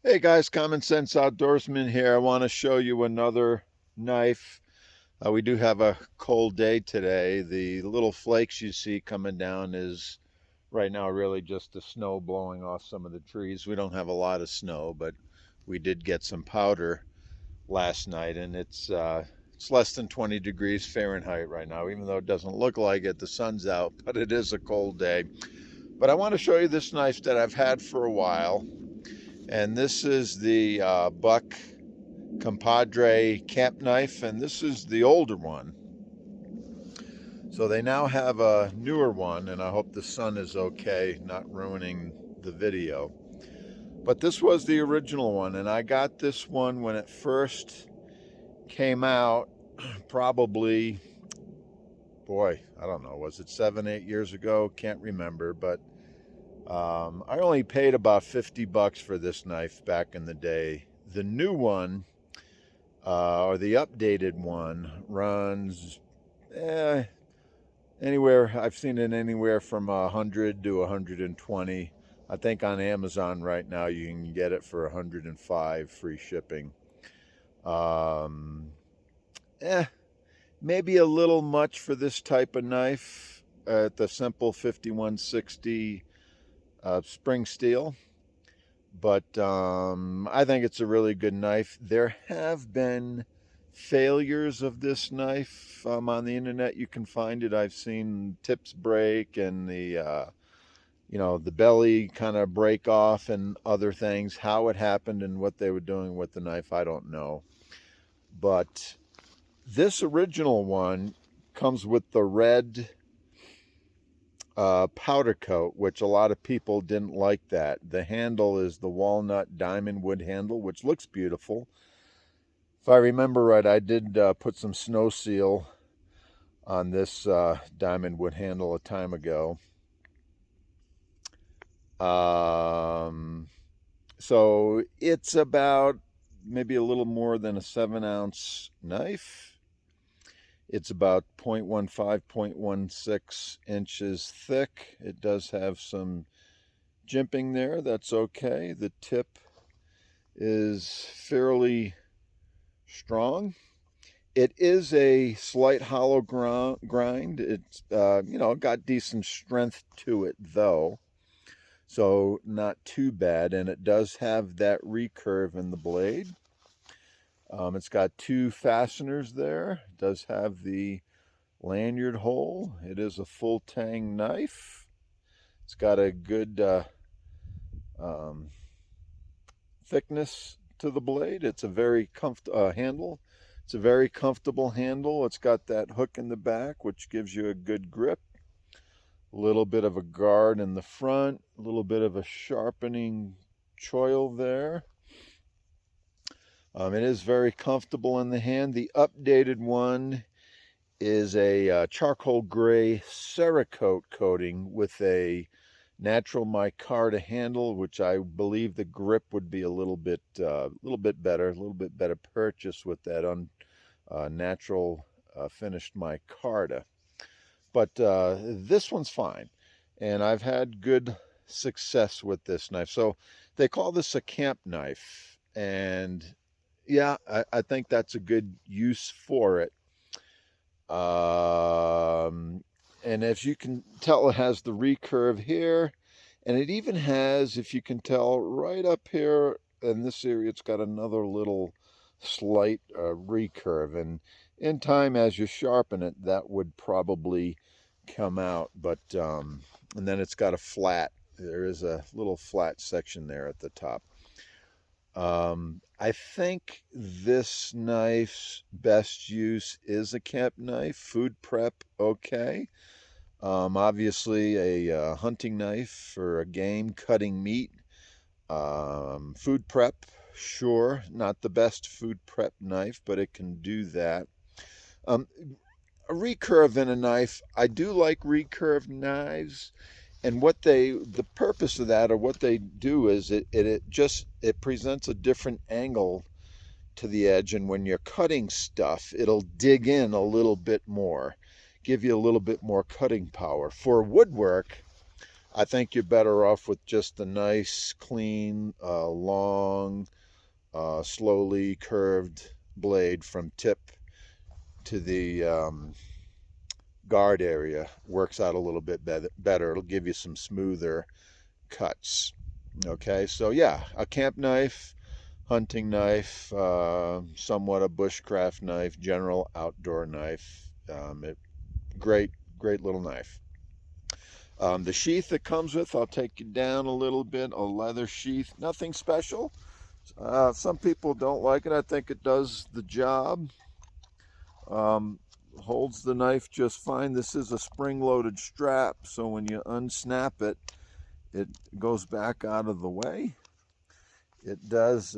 Hey guys, Common Sense Outdoorsman here. I want to show you another knife. We do have a cold day today. The little flakes you see coming down is right now really just the snow blowing off some of the trees. We don't have a lot of snow, but we did get some powder last night, and it's less than 20 degrees Fahrenheit right now. Even though it doesn't look like it, the sun's out, but it is a cold day. But I want to show you this knife that I've had for a while. And this is the Buck Compadre camp knife, and this is the older one. So they now have a newer one, and I hope the sun is okay, not ruining the video. But this was the original one, and I got this one when it first came out, probably, boy, I don't know, was it 7, 8 years ago? Can't remember, but I only paid about $50 for this knife back in the day. The new one, or the updated one, runs anywhere. I've seen it anywhere from 100 to 120. I think on Amazon right now you can get it for 105 free shipping. Um, eh, Maybe a little much for this type of knife at the simple 5160 spring steel. But I think it's a really good knife. There have been failures of this knife on the internet. You can find it. I've seen tips break and the belly kind of break off and other things. How it happened and what they were doing with the knife, I don't know. But this original one comes with the red powder coat, which a lot of people didn't like that. The handle is the walnut diamond wood handle, which looks beautiful. If I remember right, I did put some snow seal on this diamond wood handle a time ago. So it's about maybe a little more than a 7-ounce knife. It's about 0.15, 0.16 inches thick. It does have some jimping there. That's okay. The tip is fairly strong. It is a slight hollow grind. It's got decent strength to it though, so not too bad. And it does have that recurve in the blade. It's got two fasteners there. It does have the lanyard hole. It is a full tang knife. It's got a good thickness to the blade. It's a very comfortable handle. It's a very comfortable handle. It's got that hook in the back, which gives you a good grip. A little bit of a guard in the front. A little bit of a sharpening choil there. It is very comfortable in the hand. The updated one is a charcoal gray Cerakote coating with a natural micarta handle, which I believe the grip would be a little bit better purchase with that natural finished micarta. But this one's fine, and I've had good success with this knife. So they call this a camp knife, and yeah, I think that's a good use for it. And as you can tell, it has the recurve here, and it even has, if you can tell, right up here in this area, it's got another little slight recurve. And in time, as you sharpen it, that would probably come out. But and then it's got a flat. There is a little flat section there at the top. I think this knife's best use is a camp knife. Food prep, okay. Obviously a hunting knife for a game, cutting meat. Food prep, sure, not the best food prep knife, but it can do that. A recurve in a knife, I do like recurve knives. And the purpose of that, or what they do, is it presents a different angle to the edge, and when you're cutting stuff, it'll dig in a little bit more, give you a little bit more cutting power. For woodwork, I think you're better off with just a nice, clean, long, slowly curved blade from tip to the guard area. Works out a little bit better. It'll give you some smoother cuts. Okay, so yeah, a camp knife, hunting knife, somewhat a bushcraft knife, general outdoor knife. Great little knife. The sheath that comes with, I'll take you down a little bit, a leather sheath, nothing special. Some people don't like it. I think it does the job. Holds the knife just fine. This is a spring-loaded strap, so when you unsnap it, it goes back out of the way. It does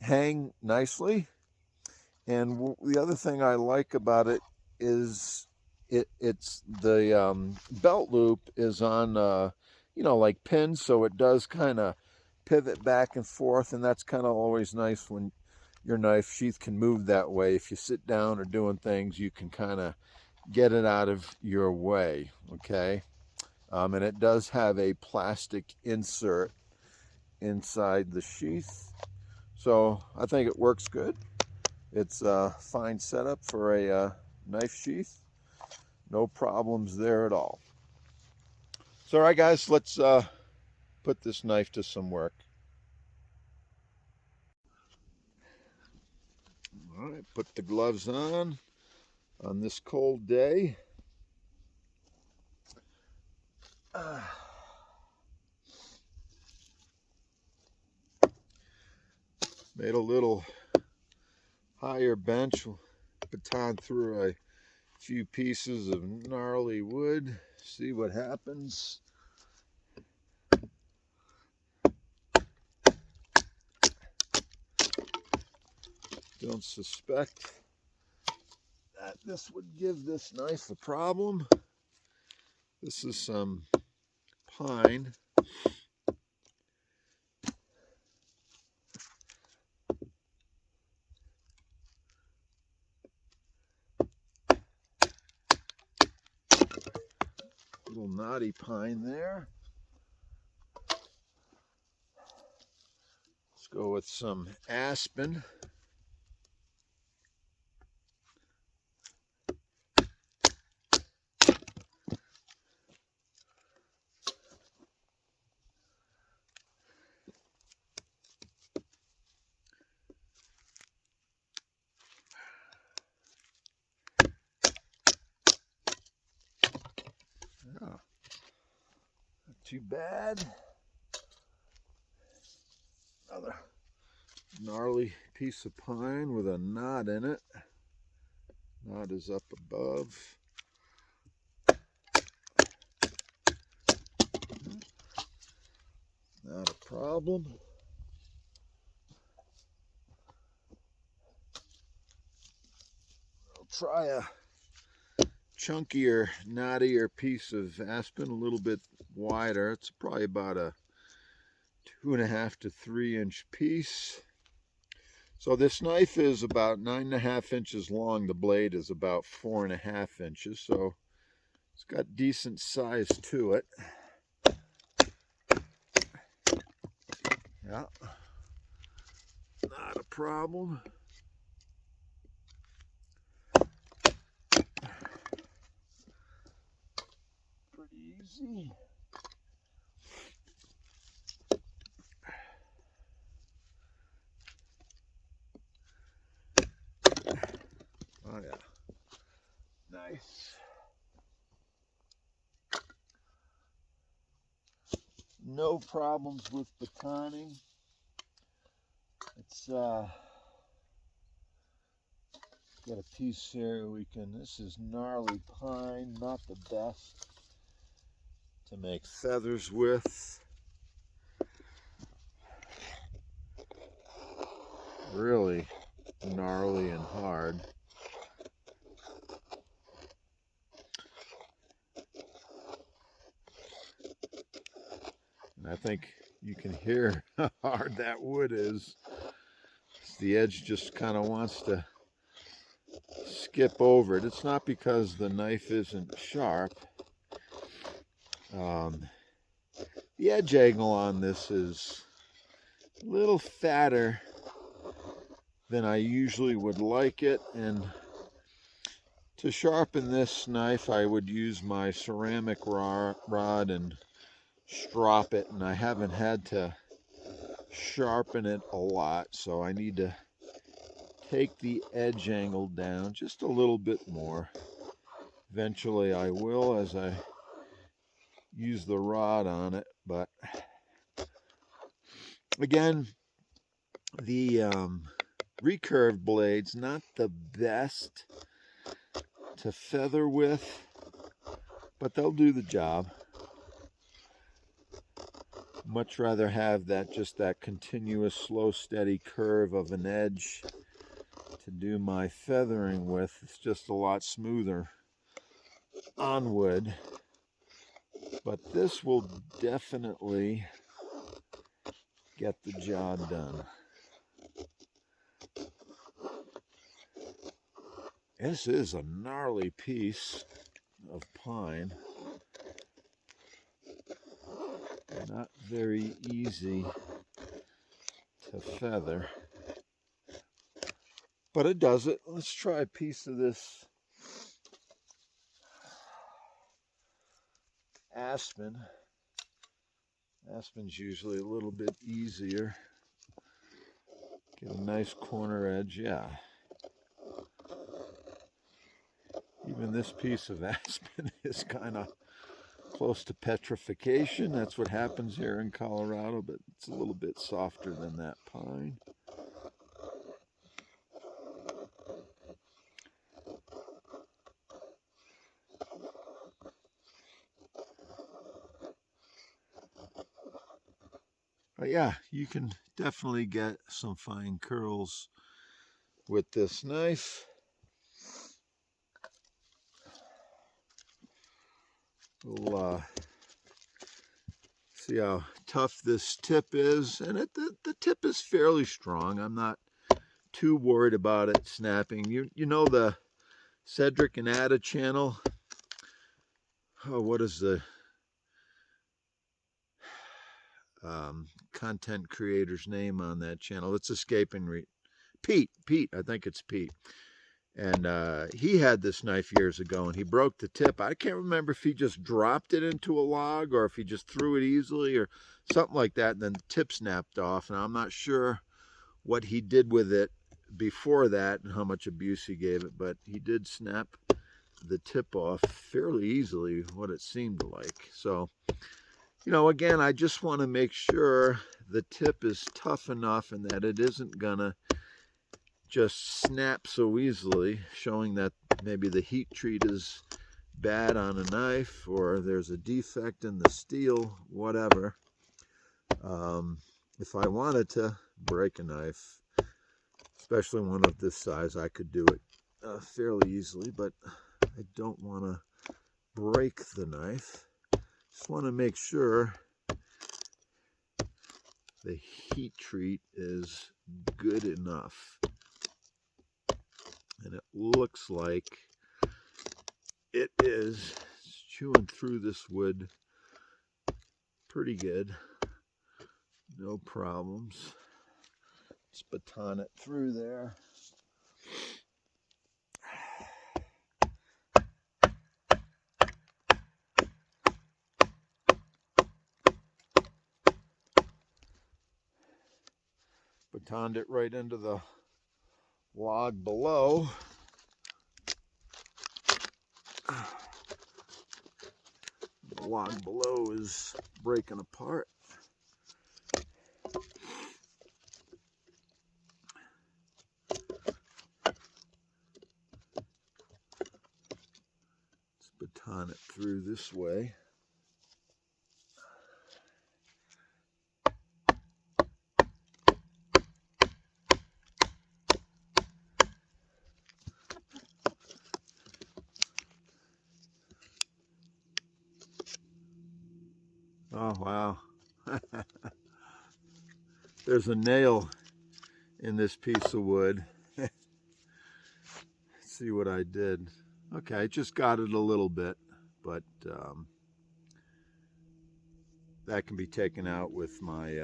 hang nicely. And the other thing I like about it is it's the belt loop is on like pins, so it does kind of pivot back and forth, and that's kind of always nice when your knife sheath can move that way. If you sit down or doing things, you can kind of get it out of your way. Okay, and it does have a plastic insert inside the sheath, so I think it works good. It's a fine setup for a knife sheath. No problems there at all. So, all right, guys, let's put this knife to some work. All right, put the gloves on this cold day. Made a little higher bench, baton through a few pieces of gnarly wood, see what happens. Don't suspect that this would give this knife a problem. This is some pine. Little knotty pine there. Let's go with some aspen. Yeah, not too bad. Another gnarly piece of pine with a knot in it. Knot is up above. Not a problem. I'll try a chunkier, knottier piece of aspen, a little bit wider. It's probably about a 2.5 to 3 inch piece. So this knife is about 9.5 inches long. The blade is about 4.5 inches, so it's got decent size to it. Yeah, not a problem. Pretty easy. Oh yeah, nice. No problems with batoning. It's got a piece here this is gnarly pine, not the best to make feathers with. Really gnarly and hard. And I think you can hear how hard that wood is. The edge just kind of wants to skip over it. It's not because the knife isn't sharp. The edge angle on this is a little fatter than I usually would like it, and to sharpen this knife I would use my ceramic rod and strop it, and I haven't had to sharpen it a lot, so I need to take the edge angle down just a little bit more. Eventually I will as I use the rod on it, but again, the recurved blade's not the best to feather with, but they'll do the job. Much rather have that, just that continuous slow steady curve of an edge to do my feathering with. It's just a lot smoother on wood, but this will definitely get the job done. This is a gnarly piece of pine. Not very easy to feather, but it does it. Let's try a piece of this aspen. Aspen's usually a little bit easier. Get a nice corner edge, yeah. Even this piece of aspen is kind of close to petrification. That's what happens here in Colorado, but it's a little bit softer than that pine. But yeah, you can definitely get some fine curls with this knife. We'll see how tough this tip is, and the tip is fairly strong. I'm not too worried about it snapping. You know the Cedric and Ada channel? Oh, what is the content creator's name on that channel? It's escaping me. Pete, I think it's Pete. And he had this knife years ago, and he broke the tip. I can't remember if he just dropped it into a log or if he just threw it easily or something like that, and then the tip snapped off. And I'm not sure what he did with it before that and how much abuse he gave it, but he did snap the tip off fairly easily, what it seemed like. So, you know, again, I just want to make sure the tip is tough enough and that it isn't gonna just snap so easily, showing that maybe the heat treat is bad on a knife or there's a defect in the steel, whatever. If I wanted to break a knife, especially one of this size, I could do it fairly easily, but I don't want to break the knife. Just want to make sure the heat treat is good enough. And it looks like it is. It's chewing through this wood pretty good. No problems. Let's baton it through there. Batoned it right into the log below. The log below is breaking apart. Let's baton it through this way. Oh, wow. There's a nail in this piece of wood. Let's see what I did. Okay, I just got it a little bit, but that can be taken out with my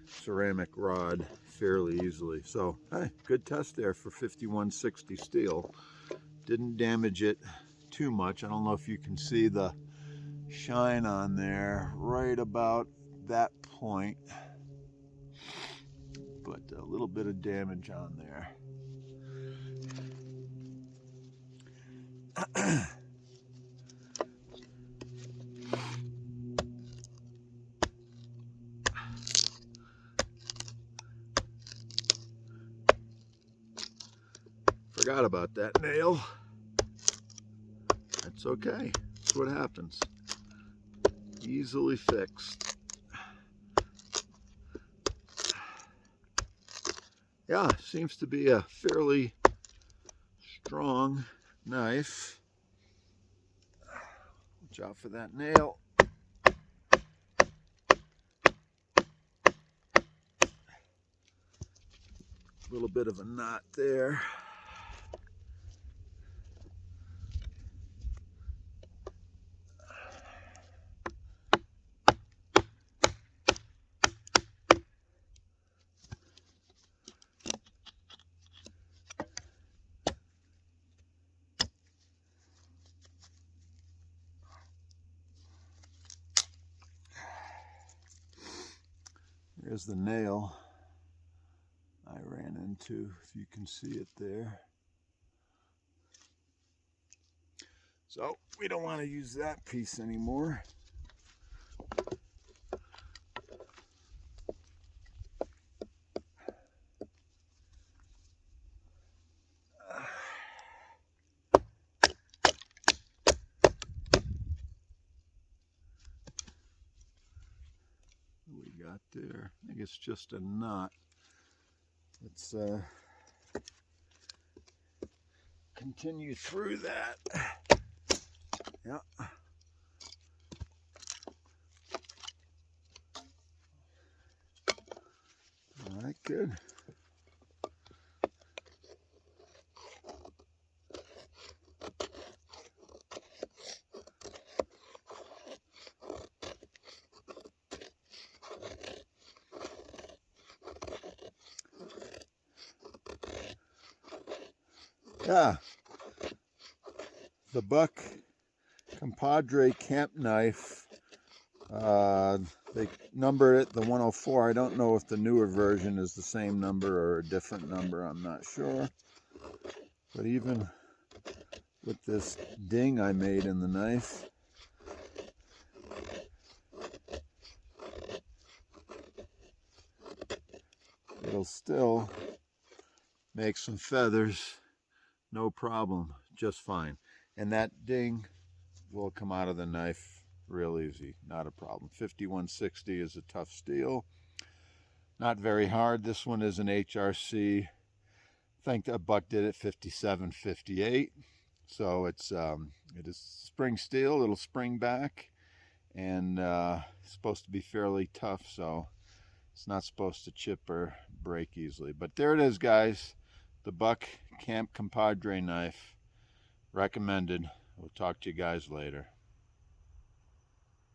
ceramic rod fairly easily. So, hey, good test there for 5160 steel. Didn't damage it too much. I don't know if you can see the shine on there right about that point, but a little bit of damage on there. Forgot about that nail. That's okay. That's what happens. Easily fixed. Yeah, seems to be a fairly strong knife. Watch out for that nail. A little bit of a knot there. There's the nail I ran into, if you can see it there. So we don't want to use that piece anymore. What we got there? I think it's just a knot. Let's continue through that. Yeah. All right, good. Yeah, the Buck Compadre camp knife, they numbered it the 104. I don't know if the newer version is the same number or a different number, I'm not sure. But even with this ding I made in the knife, it'll still make some feathers, no problem, just fine. And that ding will come out of the knife real easy, not a problem. 5160 is a tough steel, not very hard. This one is an HRC. I think that Buck did it 5758. So it is spring steel. It'll spring back, and it's supposed to be fairly tough, so it's not supposed to chip or break easily. But there it is, guys. The Buck Camp Compadre knife. Recommended. We'll talk to you guys later.